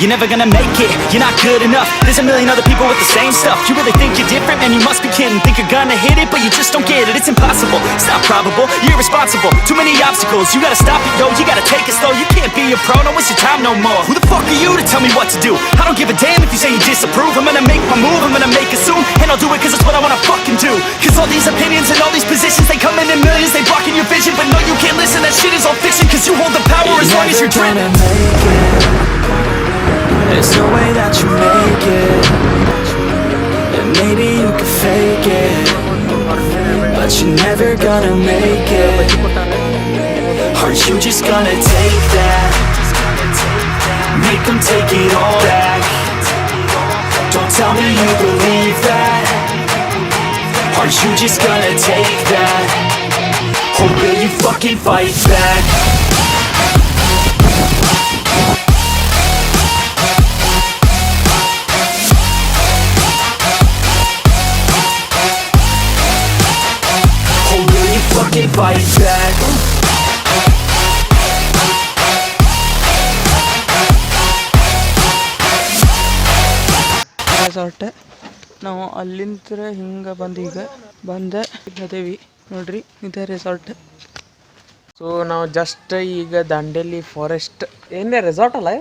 you're never gonna make it. You're not good enough, there's a million other people with the same stuff. You really think you're different? Man, you must be kidding. Think you're gonna hit it, but you just don't get it. It's impossible, it's not probable, you're irresponsible. Too many obstacles, you gotta stop it, yo. You gotta take it slow, you can't be a pro. Don't waste your time no more. Who the fuck are you to tell me what to do? I don't give a damn if you say you disapprove. I'm gonna make my move, I'm gonna make it soon. And I'll do it cause it's what I wanna fucking do. Cause all these opinions and all these positions, they come in millions, they blocking your vision. But no, you can't listen, that shit is all fiction. Cause you hold the power as long as you're dreaming. There's no way that you make it. And maybe you can fake it, but you're never gonna make it. Aren't you just gonna take that? Make them take it all back. Don't tell me you believe that. Aren't you just gonna take that? Or will you fucking fight back? Or will you fucking fight back? Resort ನಾವು ಅಲ್ಲಿಂದ ಹಿಂಗೆ ಬಂದು ಈಗ ಅದೇವಿ ನೋಡ್ರಿ, ಇದೇ resort. So ನಾವು just ಈಗ Dandeli forest ಏನೇ ರೆಸಾರ್ಟ್ ಅಲ್ಲ,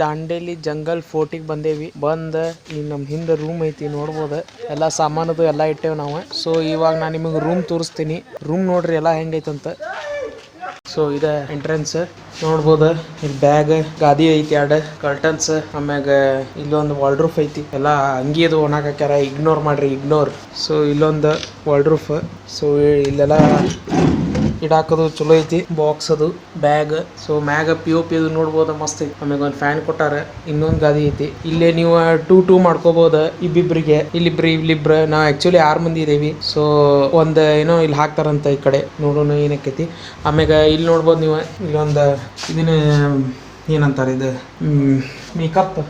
ದಾಂಡೇಲಿ ಜಂಗಲ್ ಫೋರ್ಟಿಗೆ ಬಂದೇವಿ. ಈಗ ನಮ್ಮ ಹಿಂದೆ ರೂಮ್ ಐತಿ, ನೋಡ್ಬೋದು. ಎಲ್ಲ ಸಾಮಾನದು ಎಲ್ಲ ಇಟ್ಟೇವೆ ನಾವು. ಸೊ ಇವಾಗ ನಾನು ನಿಮಗೆ ರೂಮ್ ತೋರಿಸ್ತೀನಿ. ರೂಮ್ ನೋಡ್ರಿ ಎಲ್ಲ ಹೆಂಗೈತಂತ. ಸೊ ಇದೆ ಎಂಟ್ರೆನ್ಸ್, ನೋಡ್ಬೋದು. ಇಲ್ಲಿ ಬ್ಯಾಗ್, ಗಾದಿ ಐತಿ, 2 ಕರ್ಟನ್ಸ್, ಆಮ್ಯಾಗ ಇಲ್ಲೊಂದು ವಾಲ್ಡ್ರೂಫ್ ಐತಿ. ಎಲ್ಲ ಅಂಗಿ ಅದು ಒಣಗಾಕ್ಯಾರ, ಇಗ್ನೋರ್ ಮಾಡ್ರಿ, ಇಗ್ನೋರ್. ಸೊ ಇಲ್ಲೊಂದು ವಾಲ್ಡ್ರೂಫ್. ಸೊ ಇಲ್ಲೆಲ್ಲ ಇಡಾಕೋದು ಚಲೋ ಐತಿ. ಬಾಕ್ಸ್ ಅದು, ಬ್ಯಾಗ್. ಸೊ ಮ್ಯಾಗ POP ಅದು ನೋಡ್ಬೋದು, ಮಸ್ತ್ ಐತಿ. ಆಮ್ಯಾಗ ಒಂದು ಫ್ಯಾನ್ ಕೊಟ್ಟಾರ, ಇನ್ನೊಂದು ಗಾದಿ ಐತಿ. ಇಲ್ಲೇ ನೀವು 2 ಮಾಡ್ಕೋಬಹುದು, ಇಬ್ಬಿಬ್ರಿಗೆ. ಇಲ್ಲಿಬ್ರು ನಾವು ಆಕ್ಚುಲಿ 6 ಮಂದಿ ಇದೀವಿ. ಸೊ ಒಂದು ಏನೋ ಇಲ್ಲಿ ಹಾಕ್ತಾರಂತ, ಈ ಕಡೆ ನೋಡೋಣ ಏನಕ್ಕೈತಿ. ಆಮ್ಯಾಗ ಇಲ್ಲಿ ನೋಡ್ಬೋದು ನೀವು, ಇಲ್ಲೊಂದು ಇದನ್ನ ಏನಂತಾರೆ, ಇದು ಮೇಕಪ್,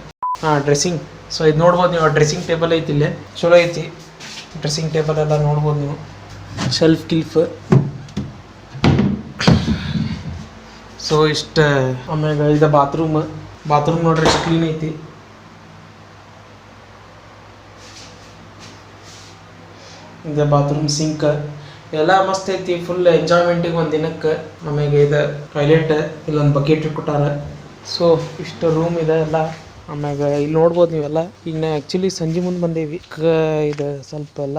ಡ್ರೆಸ್ಸಿಂಗ್. ಸೊ ಇದು ನೋಡ್ಬೋದು ನೀವು, ಡ್ರೆಸ್ಸಿಂಗ್ ಟೇಬಲ್ ಐತಿ, ಇಲ್ಲೇ ಚಲೋ ಐತಿ. ಡ್ರೆಸ್ಸಿಂಗ್ ಟೇಬಲ್ ಎಲ್ಲ ನೋಡ್ಬೋದು ನೀವು. ಶೆಲ್ಫ್ ಗಿಲ್ಫ್. ಸೊ ಇಷ್ಟ. ಆಮ್ಯಾಗ ಇದು ಬಾತ್ರೂಮ್ ನೋಡ್ರಿ, ಎಷ್ಟು ಕ್ಲೀನ್ ಐತಿ. ಇದು ಬಾತ್ರೂಮ್, ಸಿಂಕ್ ಎಲ್ಲ ಮಸ್ತ್ ಐತಿ. ಫುಲ್ ಎಂಜಾಯ್ಮೆಂಟಿಗೆ ಒಂದು ದಿನಕ್ಕೆ. ಆಮ್ಯಾಗ ಇದು ಟಾಯ್ಲೆಟ್, ಇಲ್ಲೊಂದು ಬಕೆಟ್ ಇಟ್ಕೊಟ್ಟಾರ. ಸೊ ಇಷ್ಟು ರೂಮ್ ಇದೆ ಎಲ್ಲ. ಆಮ್ಯಾಗ ಇಲ್ಲಿ ನೋಡ್ಬೋದು ನೀವೆಲ್ಲ. ಈಗ ನಾ ಆ್ಯಕ್ಚುಲಿ ಸಂಜೆ ಮುಂದೆ ಬಂದೇವಿ. ಇದು ಸ್ವಲ್ಪ ಎಲ್ಲ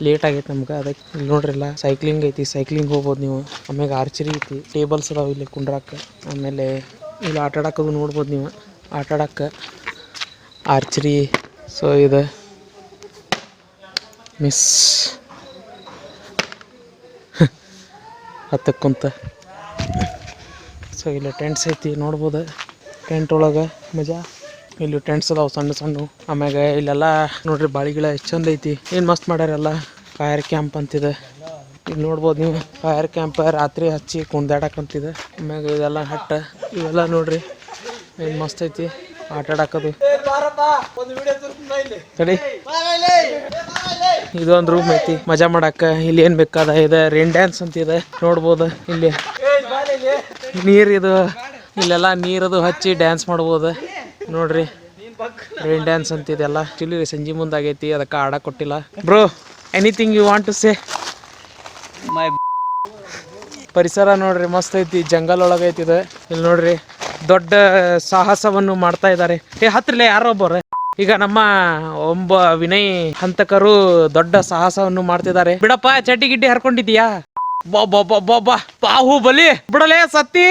ಲೇಟ್ ಆಗೈತೆ ನಮ್ಗೆ, ಅದಕ್ಕೆ ಇಲ್ಲಿ ನೋಡ್ರಿ ಎಲ್ಲ ಸೈಕ್ಲಿಂಗ್ ಐತಿ, ಸೈಕ್ಲಿಂಗ್ ಹೋಗ್ಬೋದು ನೀವು. ಆಮ್ಯಾಗ ಆರ್ಚರಿ ಐತಿ, ಟೇಬಲ್ಸ್ ಅದಾವೆ ಇಲ್ಲಿ ಕುಂಡ್ರಾಕ. ಆಮೇಲೆ ಇಲ್ಲಿ ಆಟ ಆಡೋದು ನೋಡ್ಬೋದು ನೀವು, ಆಟ ಆಡೋಕ್ಕೆ ಆರ್ಚರಿ. ಸೊ ಇದು ಮಿಸ್ ಹತ್ತಕ್ಕಂತ. ಸೊ ಇಲ್ಲಿ ಟೆಂಟ್ಸ್ ಐತಿ, ನೋಡ್ಬೋದು. ಟೆಂಟ್ ಒಳಗೆ ಮಜಾ. ಇಲ್ಲಿ ಟೆಂಟ್ಸ್ ಅದಾವೆ ಸಣ್ಣ ಸಣ್ಣ. ಆಮ್ಯಾಗ ಇಲ್ಲೆಲ್ಲ ನೋಡ್ರಿ, ಬಾಳಿಗಳ ಎಷ್ಟು ಚಂದ ಐತಿ. ಏನು ಮಸ್ತ್ ಮಾಡ್ಯಾರಲ್ಲ. ಫೈರ್ ಕ್ಯಾಂಪ್ ಅಂತಿದೆ, ಇಲ್ಲಿ ನೋಡ್ಬೋದು ನೀವು. ಫೈರ್ ಕ್ಯಾಂಪ್ ರಾತ್ರಿ ಹಚ್ಚಿ ಕುಂದಾಡಕಂತಿದೆ. ಆಮ್ಯಾಗ ಇದೆಲ್ಲ ಹಟ್ಟ, ಇವೆಲ್ಲ ನೋಡ್ರಿ ಏನು ಮಸ್ತ್ ಐತಿ. ಆಟ ಆಡೋದು ತಡಿ. ಇದೊಂದು ರೂಮ್ ಐತಿ ಮಜಾ ಮಾಡಕ್ಕ. ಇಲ್ಲಿ ಏನು ಬೇಕಾದ ಇದೆ, ರೇನ್ ಡ್ಯಾನ್ಸ್ ಅಂತಿದೆ, ನೋಡ್ಬೋದು. ಇಲ್ಲಿ ನೀರಿದು, ಇಲ್ಲೆಲ್ಲ ನೀರದು ಹಚ್ಚಿ ಡ್ಯಾನ್ಸ್ ಮಾಡ್ಬೋದು ನೋಡ್ರಿ. Rain dance ಅಂತಿದೆಲ್ಲ. ಆಕ್ಚುಲಿ ಸಂಜೆ ಮುಂದಾಗೈತಿ, ಅದಕ್ಕೆ ಆಡಕ್ಕೆ ಕೊಟ್ಟಿಲ್ಲ. Bro, anything you want to say? ಪರಿಸರ ನೋಡ್ರಿ ಮಸ್ತ್ ಐತಿ, ಜಂಗಲ್ ಒಳಗೈತಿ ಇದು. ಇಲ್ಲಿ ನೋಡ್ರಿ ದೊಡ್ಡ ಸಾಹಸವನ್ನು ಮಾಡ್ತಾ ಇದ್ದಾರೆ. ಹತ್ರಲೆ ಯಾರೋ ಒಬ್ಬರು. ಈಗ ನಮ್ಮ ವಿನಯ್ ಹಂತಕರು ದೊಡ್ಡ ಸಾಹಸವನ್ನು ಮಾಡ್ತಿದ್ದಾರೆ. ಬಿಡಪ್ಪ, ಚಡ್ಡಿ ಗಿಡ್ಡಿ ಹರ್ಕೊಂಡಿದ್ಯಾ? ಬಾಹುಬಲಿ ಬಿಡಲೇ ಸತ್ತಿ.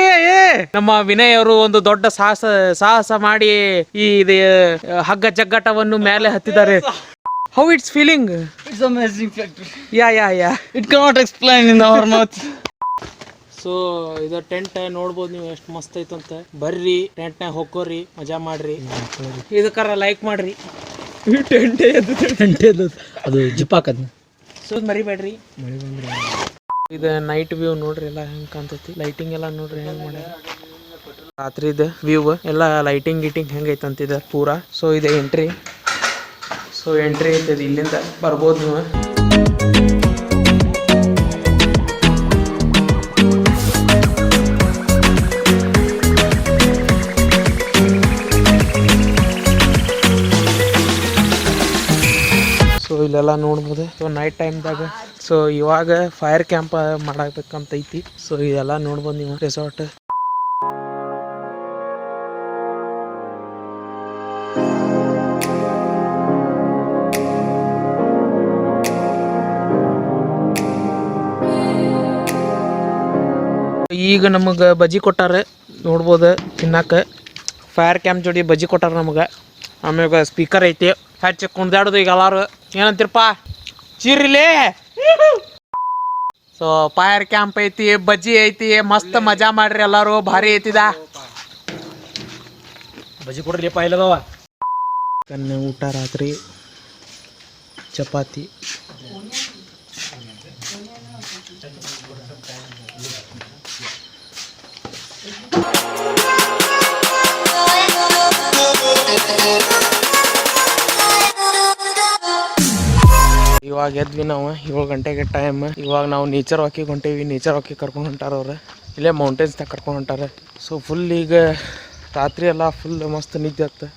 ನಮ್ಮ ವಿನಯ್ ಅವರು ಒಂದು ದೊಡ್ಡ ಸಾಹಸ ಮಾಡಿ ಈ ಹಗ್ಗ ಜಗ್ಗಾಟವನ್ನು ಮೇಲೆ ಹತ್ತಿದ್ದಾರೆ. How it's feeling? It's amazing factor. Yeah. It cannot explain in our mouth. So ಇದು ಟೆಂಟ್ ನೋಡ್ಬೋದು ನೀವು, ಎಷ್ಟು ಮಸ್ತ್ ಐತಂತ. ಬರ್ರಿ ಟೆಂಟ್ನಾಗ ಹೋಗ್ಕೋರಿ, ಮಜಾ ಮಾಡ್ರಿ. ಇದಕ್ಕಾರ ಲೈಕ್ ಮಾಡ್ರಿ. ಟೆಂಟ್ ಅದು ಜಿಪ್ ಹಾಕದ್. ಸೊ ಮರಿಬೇಡ್ರಿ. ಇದು ನೈಟ್ ವ್ಯೂ ನೋಡ್ರಿ, ಎಲ್ಲ ಹೆಂಗೆ ಕಾಣ್ತೈತಿ. ಲೈಟಿಂಗ್ ಎಲ್ಲ ನೋಡ್ರಿ ಹೆಂಗೆ ಮಾಡ್ಯಾರ. ರಾತ್ರಿದ ವ್ಯೂ ಎಲ್ಲ ಲೈಟಿಂಗ್ ಗೀಟಿಂಗ್ ಹೆಂಗೈತಂತಿದೆ ಪೂರಾ. ಸೊ ಇದು ಎಂಟ್ರಿ. ಸೊ ಎಂಟ್ರಿ ಐತದ, ಇಲ್ಲಿಂದ ಬರ್ಬೋದು ನೀವು. ಎಲ್ಲ ನೋಡ್ಬೋದು. ಸೊ ನೈಟ್ ಟೈಮ್ದಾಗ ಸೊ ಇವಾಗ ಫೈರ್ ಕ್ಯಾಂಪ್ ಮಾಡಬೇಕಂತ ಐತಿ. ಸೊ ಇದೆಲ್ಲ ನೋಡ್ಬೋದು ನೀವು ರೆಸಾರ್ಟ್. ಈಗ ನಮಗೆ ಬಜ್ಜಿ ಕೊಟ್ಟಾರೆ ನೋಡ್ಬೋದು ತಿನ್ನಕ್ಕೆ. ಫೈರ್ ಕ್ಯಾಂಪ್ ಜೋಡಿ ಬಜ್ಜಿ ಕೊಟ್ಟಾರ ನಮಗೆ. ಆಮ್ಯಾಗ ಸ್ಪೀಕರ್ ಐತಿ, ಹಚ್ಚಿ ಕುಣ್ದಾಡೋದು ಈಗ ಎಲ್ಲಾರು. ಏನಂತೀರಪ್ಪ ಚೀರಿಲಿ. ಸೊ ಫೈರ್ ಕ್ಯಾಂಪ್ ಐತಿ, ಬಜ್ಜಿ ಐತಿ, ಮಸ್ತ್ ಮಜಾ ಮಾಡ್ರಿ ಎಲ್ಲಾರು. ಭಾರಿ ಐತಿದ ಬಜ್ಜಿ ಕೊಡ್ರಿ ಪಾಯಿಲದವ. ಕನ್ನೆ ಊಟ ರಾತ್ರಿ ಚಪಾತಿ. ಇವಾಗ ಎದ್ವಿ ನಾವು 7 ಗಂಟೆಗೆ ಟೈಮ್. ಇವಾಗ ನಾವು ನೇಚರ್ ವಾಕಿಗೆ ಹೊಂಟೇವಿ. ನೇಚರ್ ವಾಕಿಗೆ ಕರ್ಕೊಂಡು ಹೊಂಟಾರ ಅವ್ರು. ಇಲ್ಲೇ ಮೌಂಟೇನ್ಸ್ದಾಗ ಕರ್ಕೊಂಡು ಹೊಂಟಾರೆ. ಸೊ ಫುಲ್ ಈಗ ರಾತ್ರಿ ಎಲ್ಲ ಫುಲ್ ಮಸ್ತ್ ನಿದ್ದೆ ಆಯ್ತು.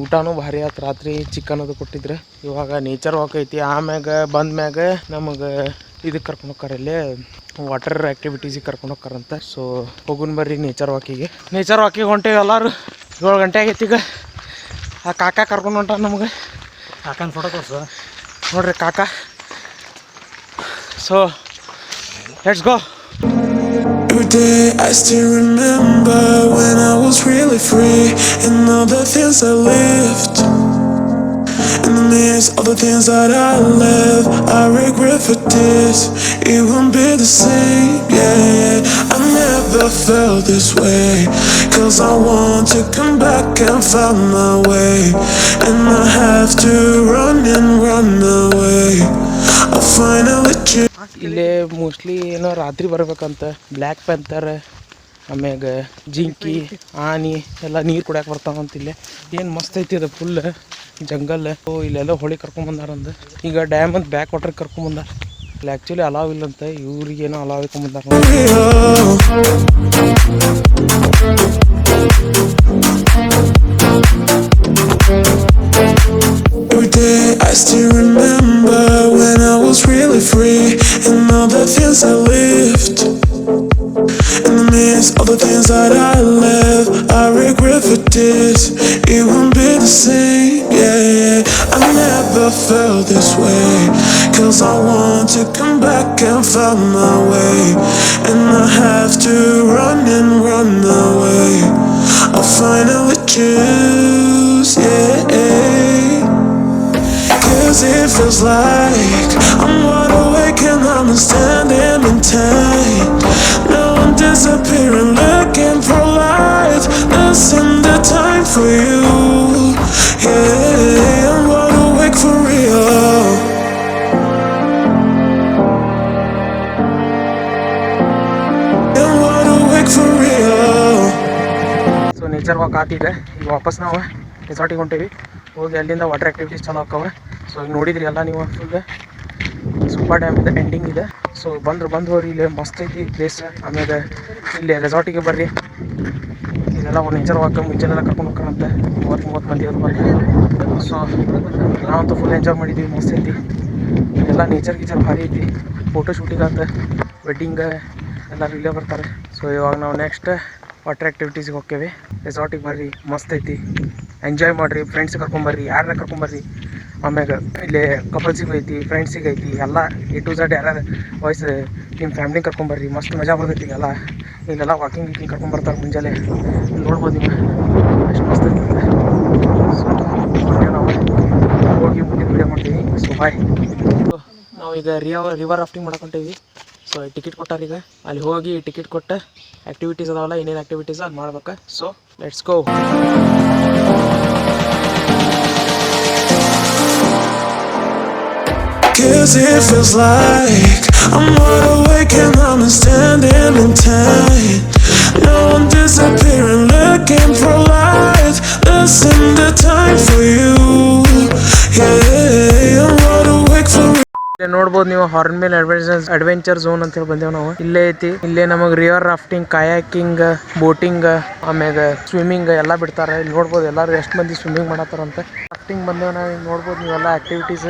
ಊಟನೂ ಭಾರಿ ಆಯ್ತು. ರಾತ್ರಿ ಚಿಕನ್ ಅದು ಕೊಟ್ಟಿದ್ರೆ. ಇವಾಗ ನೇಚರ್ ವಾಕ್ ಐತಿ. ಆಮ್ಯಾಗ ಬಂದ್ಮ್ಯಾಗ ನಮಗೆ ಇದಕ್ಕೆ ಕರ್ಕೊಂಡು ಹೋಗ್ತಾರೆ, ಇಲ್ಲೇ ವಾಟರ್ ಆ್ಯಕ್ಟಿವಿಟೀಸಿಗೆ ಕರ್ಕೊಂಡು ಹೋಗ್ತಾರಂತ. ಸೊ ಹೋಗುನ್ ಬರ್ರಿ ನೇಚರ್ ವಾಕಿಗೆ. ನೇಚರ್ ವಾಕಿಗೆ ಹೊಂಟೇವಿ ಎಲ್ಲರೂ. 7 ಗಂಟೆ ಆಗೈತಿ ಈಗ. ಆ ಕಾಕ ಕರ್ಕೊಂಡು ಹೊಂಟಾರ ನಮಗೆ. ಕಾಕನ ಫೋಟೋ ತೋರ್ಸು ನೋಡ್ರಿ ಕಾಕ. So let's go. Every day I still remember when I was really free and all the things I lived. In the midst of the things that I left, I regret for this. It won't be the same, yeah. I never felt this way, 'cause I want to come back and find my way. And I have to run and run away. I finally choose. ಇಲ್ಲೇ mostly ಏನೋ ರಾತ್ರಿ ಬರ್ಬೇಕಂತ. Black panther ಆಮ್ಯಾಗ ಜಿಂಕಿ ಆನಿ ಎಲ್ಲ ನೀರು ಕುಡಿಯಕ್ಕೆ ಬರ್ತಾವಂತ. ಇಲ್ಲೇ ಏನು ಮಸ್ತ್ ಐತಿ ಅದು ಫುಲ್ ಜಂಗಲ್. ಇಲ್ಲೆಲ್ಲ ಹೊಳಿ ಕರ್ಕೊಂಬಂದಾರಂದ. ಈಗ ಡ್ಯಾಮ್ ಅಂತ ಬ್ಯಾಕ್ ವಾಟರ್ ಕರ್ಕೊಂಬಂದಾರ. ಇಲ್ಲಿ ಆ್ಯಕ್ಚುಲಿ ಅಲಾವ್ ಇಲ್ಲಂತ, ಇವ್ರಿಗೇನೋ ಅಲಾವ್ ಇಟ್ಕೊಂಬಂದಾರ. Every day I still remember when I was really free and all the things I lived. In the midst of the things that I left, I regret for this. It won't be the same, yeah. I never felt this way, 'cause I want to come back and find my way. And I have to run and run away. I finally choose, yeah. 'Cause it feels like I'm wide awake and I'm standing in time. Now I'm disappearing, looking for light. Listen the time for you, yeah. I'm wide awake for real. I'm wide awake for real. ಸೊ nature walk ಆತಿದೆ. ಈಗ ವಾಪಸ್ ನಾವು ರೆಸಾರ್ಟಿಗೆ ಹೊಂಟೇವಿ. ಹೋಗಿ ಅಲ್ಲಿಂದ water activities ಚಲೋ ಆಕ್ಕವ. So ಈಗ ನೋಡಿದ್ರಿ ಎಲ್ಲ ನೀವು ಫುಲ್ ಸೂಪರ್ ಡ್ಯಾಮ್ ಇದೆ, ಎಂಡಿಂಗ್ ಇದೆ. ಸೊ ಬಂದು ಹೋಗ್ರಿ, ಇಲ್ಲಿ ಮಸ್ತ್ ಐತಿ ಪ್ಲೇಸ್. ಆಮೇಲೆ ಇಲ್ಲಿ ರೆಸಾರ್ಟಿಗೆ ಬರ್ರಿ. ಇಲ್ಲೆಲ್ಲ ಒಂದು ನೇಚರ್ ವಾಕ್ ಮುಂಚೆನೆಲ್ಲ ಕರ್ಕೊಂಡು ಹೋಗ್ತಾರಂತೆ. 30 ಮಂದಿ ಅದು ಬಂದು. ಸೊ ನಾವಂತೂ ಫುಲ್ ಎಂಜಾಯ್ ಮಾಡಿದ್ವಿ. ಮಸ್ತ್ ಐತಿ ಎಲ್ಲ. ನೇಚರ್ ಗೀಚರ್ ಭಾರಿ ಐತಿ. ಫೋಟೋ ಶೂಟಿಂಗ್ ಅಂತ ವೆಡ್ಡಿಂಗ್ ಎಲ್ಲರೂ ಇಲ್ಲೇ ಬರ್ತಾರೆ. ಸೊ ಇವಾಗ ನಾವು ನೆಕ್ಸ್ಟ್ ವಾಟರ್ ಆ್ಯಕ್ಟಿವಿಟೀಸಿಗೆ ಹೋಗ್ತೇವೆ. ರೆಸಾರ್ಟಿಗೆ ಬರ್ರಿ, ಮಸ್ತ್ ಐತಿ. ಎಂಜಾಯ್ ಮಾಡಿರಿ. ಫ್ರೆಂಡ್ಸ್ ಕರ್ಕೊಂಬರ್ರಿ, ಯಾರನ್ನ ಕರ್ಕೊಂಬರ್ರಿ. ಆಮ್ಯಾಗ ಇಲ್ಲಿ ಕಪಲ್ಸಿಗೆ ಐತಿ, ಫ್ರೆಂಡ್ಸಿಗೆ ಐತಿ, ಎಲ್ಲ A to Z ಯಾರ್ಯಾರು ವಾಯ್ಸ್ ನಿಮ್ಮ ಫ್ಯಾಮ್ಲಿ ಕರ್ಕೊಂಬರ್ರಿ. ಮಸ್ತ್ ಮಜಾ ಬರ್ತೈತಿ. ಎಲ್ಲ ಇಲ್ಲೆಲ್ಲ ವಾಕಿಂಗ್ ಕರ್ಕೊಂಬರ್ತಾರೆ ಮುಂಜಾನೆ. ನೋಡ್ಬೋದು ನೀವು ಎಷ್ಟು ಮಸ್ತ್ ಐತಿ. ಸೊ ನಾವು ಹೋಗಿ ಮುಂದಿನ ವೀಡಿಯೋ ಮಾಡ್ತೀವಿ. So bye. ನಾವು ಈಗ ರಿವರ್ ರಾಫ್ಟಿಂಗ್ ಮಾಡಕೊಂತೀವಿ. ಸೊ ಟಿಕೆಟ್ ಕೊಟ್ಟಾರೀಗ. ಅಲ್ಲಿ ಹೋಗಿ ಟಿಕೆಟ್ ಕೊಟ್ಟು ಆ್ಯಕ್ಟಿವಿಟೀಸ್ ಅದಾವಲ್ಲ, ಏನೇನು ಆ್ಯಕ್ಟಿವಿಟೀಸ್ ಅದು ಮಾಡ್ಬೇಕು. So let's go. Cause it feels like I'm wide awake and I'm standing in time. Now I'm disappearing, looking for light. Listen the time for you, yeah. I'm wide awake for ನೋಡ್ಬೋದು ನೀವು Hornbill adventure zone ಅಂತ ಹೇಳಿ ಬಂದೇವ್ ನಾವು. ಇಲ್ಲೇ ಐತಿ. ಇಲ್ಲೇ ನಮಗೆ river rafting, kayaking, boating, ಆಮ್ಯಾಗ ಸ್ವಿಮ್ಮಿಂಗ್ ಎಲ್ಲ ಬಿಡ್ತಾರೆ. ಇಲ್ಲಿ ನೋಡ್ಬೋದು ಎಲ್ಲರೂ ಎಷ್ಟು ಮಂದಿ ಸ್ವಿಮ್ಮಿಂಗ್ ಮಾಡತ್ತಾರಂತೆ. ರಾಫ್ಟಿಂಗ್ ಬಂದೇವ್ ನಾವು. ಈಗ ನೋಡ್ಬೋದು ನೀವೆಲ್ಲ activities.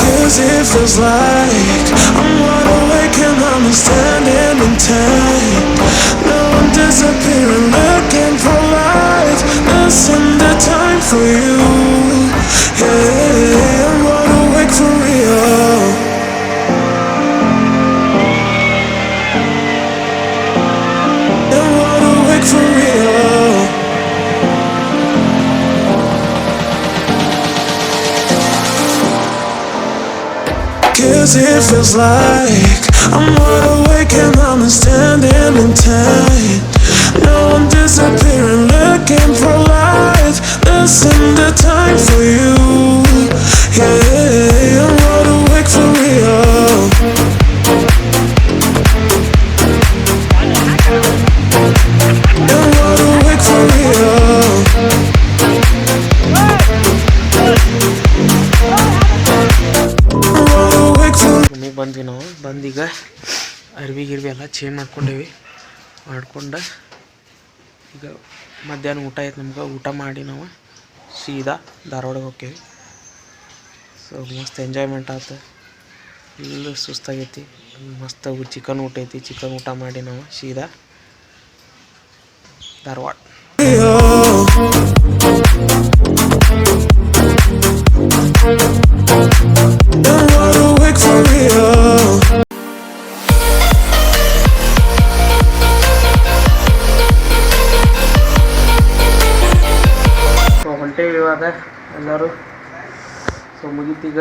Cause it feels like I'm wide awake and I'm standing in time. Now I'm disappearing, looking for light. Missing the time for you. Yeah, I'm wide awake for real. I'm wide awake for real. Cause it feels like I'm wide awake and I'm standing in time. Now I'm disappearing, looking for light. Missing the time for you. Yeah, I'm wide awake for real. I'm wide awake for real. ಮನೆಗೆ ಬಂದ್ವಿ ನಾವು. ಬಂದೀಗ ಅರ್ವಿ ಎಲ್ಲ change ಮಾಡ್ಕೊಂಡೇವಿ. ಮಾಡ್ಕೊಂಡು ಈಗ ಮಧ್ಯಾಹ್ನ ಊಟ ಆಯ್ತು ನಮ್ಗೆ. ಊಟ ಮಾಡಿ ನಾವು ಸೀದಾ ಧಾರವಾಡಕ್ಕೆ ಹೋಕ್ಕೇವಿ. ಸೊ ಮಸ್ತ್ ಎಂಜಾಯ್ಮೆಂಟ್ ಆಯ್ತು. ಫುಲ್ ಸುಸ್ತಾಗೈತಿ. ಮಸ್ತ್ ಚಿಕನ್ ಊಟ ಐತಿ. ಚಿಕನ್ ಊಟ ಮಾಡಿ ನಾವು ಸೀದಾ ಧಾರವಾಡ. ಸೊ ಹೊಂಟೇವಿ ಇವಾಗ ಎಲ್ಲರೂ. ಸೊ ಮುಗೀತೀಗ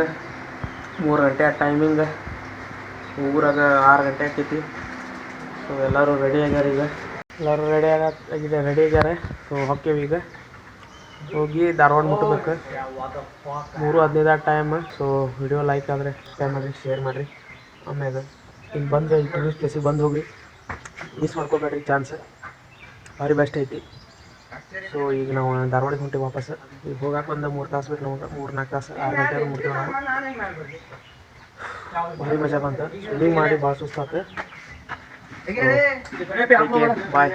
3 ಗಂಟೆ ಟೈಮಿಂಗ್. ಊರಾಗ 6 ಗಂಟೆ ಆಕೈತಿ. ಸೊ ಎಲ್ಲರೂ ರೆಡಿ ಆಗ್ಯಾರ. ಈಗ ಎಲ್ಲರೂ ರೆಡಿ ಆಗ್ಯಾರ. ಸೊ ಹೋಕ್ಕೇವಿ ಈಗ. ಹೋಗಿ ಧಾರವಾಡ ಮುಟ್ಟಬೇಕು. 3:15 ಟೈಮ್. ಸೊ ವಿಡಿಯೋ ಲೈಕ್ ಆದರೆ ಸಬ್ಸ್ಕ್ರೈಬ್ ಮಾಡಿರಿ, ಶೇರ್ ಮಾಡಿರಿ. ಆಮ್ಯಾಗ ಇಲ್ಲಿ ಬಂದು ಈ ಟೂರಿಸ್ಟ್ ಪ್ಲೇಸಿಗೆ ಬಂದು ಹೋಗ್ರಿ. ಮಿಸ್ ಮಾಡ್ಕೋಬೇಡ್ರಿ ಚಾನ್ಸ್. ಭಾರಿ ಬೆಸ್ಟ್ ಐತಿ. ಸೊ ಈಗ ನಾವು ಧಾರವಾಡಕ್ಕೆ ಹೊಂಟೇವಿ ವಾಪಸ್. ಈಗ ಹೋಗಕ್ಕೆ ಒಂದು 3 ತಾಸು ಬೇಕು ನಮಗೆ. 3-4 ತಾಸು. 6 ಗಂಟೆಗೆ ಮುಟ್ತೀವಿ ನಾವು. ಭಾರಿ ಮಜಾ ಬಂತು. ಸ್ವಿಮ್ಮಿಂಗ್ ಮಾಡಿ ಭಾಳ ಸುಸ್ತಾತು. ಬಾಯ್.